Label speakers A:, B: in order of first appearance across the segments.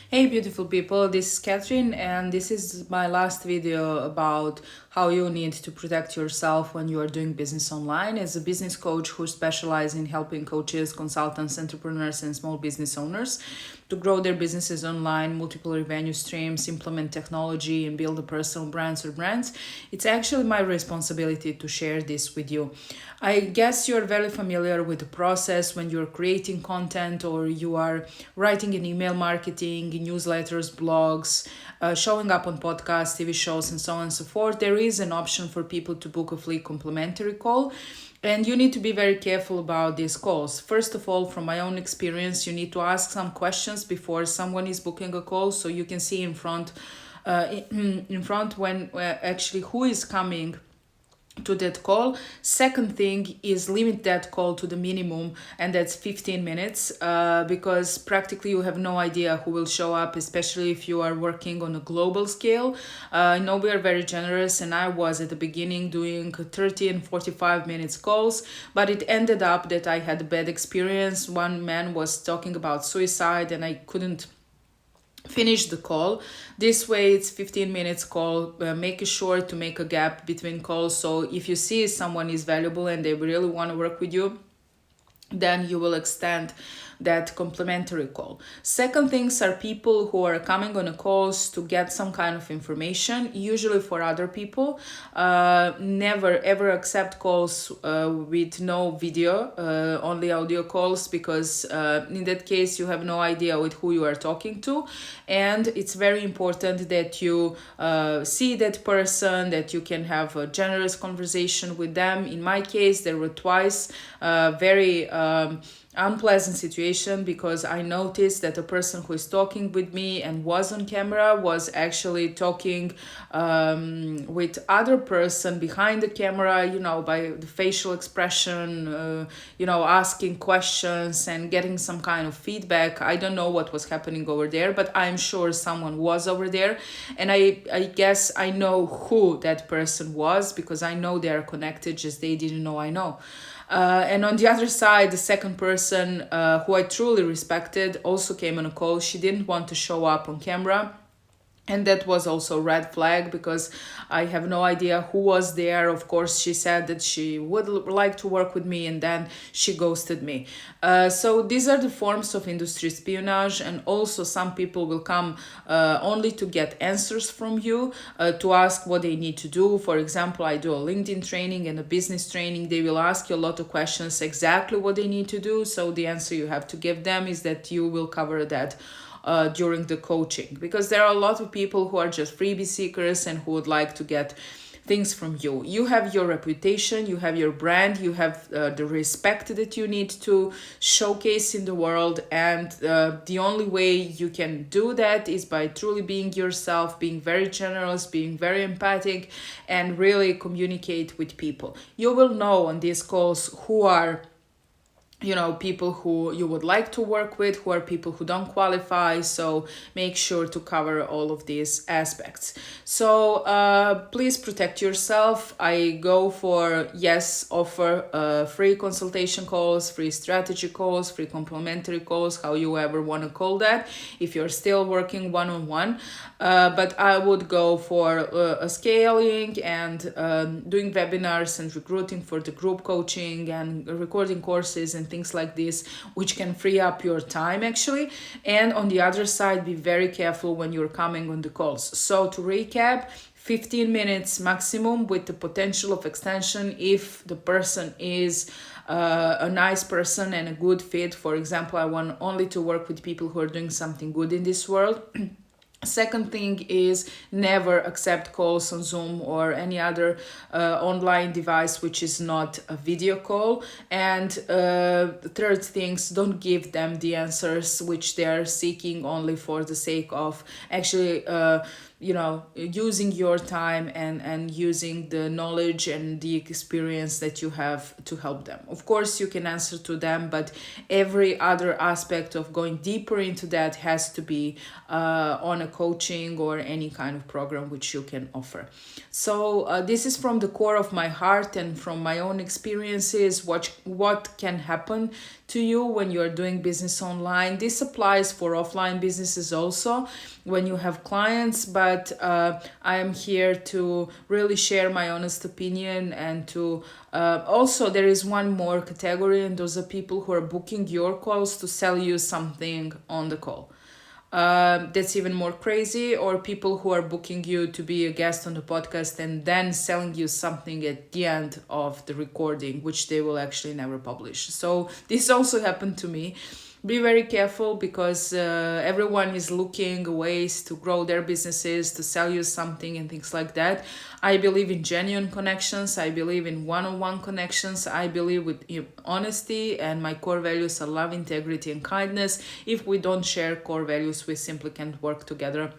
A: Hey beautiful people, this is Catherine and this is my last video about how you need to protect yourself when you are doing business online. As a business coach who specializes in helping coaches, consultants, entrepreneurs and small business owners to grow their businesses online, multiple revenue streams, implement technology and build a personal brands, it's actually my responsibility to share this with you. I guess you're very familiar with the process when you're creating content or you are writing in email marketing, in newsletters, blogs, showing up on podcasts, TV shows, and so on and so forth. There is an option for people to book a free complimentary call. And you need to be very careful about these calls. First of all, from my own experience, you need to ask some questions before someone is booking a call so you can see in front when actually who is coming to that call. Second thing is limit that call to the minimum, and that's 15 minutes, because practically you have no idea who will show up, especially if you are working on a global scale. I know we are very generous, and I was at the beginning doing 30 and 45 minutes calls, but it ended up that I had a bad experience. One man was talking about suicide and I couldn't finish the call. This way it's 15 minutes call. Make sure to make a gap between calls, so if you see someone is valuable and they really want to work with you, then you will extend that complimentary call. Second things are people who are coming on a calls to get some kind of information, usually for other people. Never ever accept calls with no video, only audio calls, because in that case you have no idea with who you are talking to, and it's very important that you see that person, that you can have a generous conversation with them. In my case, there were twice very unpleasant situation, because I noticed that the person who is talking with me and was on camera was actually talking with other person behind the camera, by the facial expression, asking questions and getting some kind of feedback. I don't know what was happening over there, but I'm sure someone was over there, and I guess I know who that person was, because I know they are connected, just they didn't know I know. And on the other side, the second person, who I truly respected, also came on a call. She didn't want to show up on camera. And that was also a red flag, because I have no idea who was there. Of course, she said that she would like to work with me, and then she ghosted me. So these are the forms of industry espionage, and also some people will come only to get answers from you, to ask what they need to do. For example, I do a LinkedIn training and a business training. They will ask you a lot of questions, exactly what they need to do. So the answer you have to give them is that you will cover that during the coaching, because there are a lot of people who are just freebie seekers and who would like to get things from you. You have your reputation, you have your brand, you have the respect that you need to showcase in the world, and the only way you can do that is by truly being yourself, being very generous, being very empathic, and really communicate with people. You will know on these calls who are people who you would like to work with, who are people who don't qualify. So make sure to cover all of these aspects. So please protect yourself. I go for, yes, offer free consultation calls, free strategy calls, free complimentary calls, how you ever want to call that, if you're still working one-on-one. But I would go for a scaling and doing webinars and recruiting for the group coaching and recording courses and things like this, which can free up your time actually. And on the other side, be very careful when you're coming on the calls. So to recap, 15 minutes maximum, with the potential of extension if the person is a nice person and a good fit. For example, I want only to work with people who are doing something good in this world. Second thing is never accept calls on Zoom or any other online device which is not a video call. And third things, don't give them the answers which they are seeking only for the sake of actually using your time and using the knowledge and the experience that you have to help them. Of course, you can answer to them, but every other aspect of going deeper into that has to be on a coaching or any kind of program which you can offer. So this is from the core of my heart and from my own experiences, what can happen to you when you're doing business online. This applies for offline businesses also when you have clients, but I am here to really share my honest opinion and to also there is one more category, and those are people who are booking your calls to sell you something on the call. That's even more crazy, or people who are booking you to be a guest on the podcast and then selling you something at the end of the recording, which they will actually never publish. So this also happened to me. Be very careful, because everyone is looking ways to grow their businesses, to sell you something and things like that. I believe in genuine connections. I believe in one-on-one connections. I believe with honesty, and my core values are love, integrity, and kindness. If we don't share core values, we simply can't work together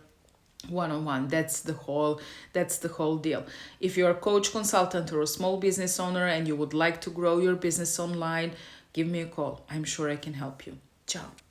A: one-on-one. That's the whole deal. If you're a coach, consultant, or a small business owner and you would like to grow your business online, give me a call. I'm sure I can help you. Ciao.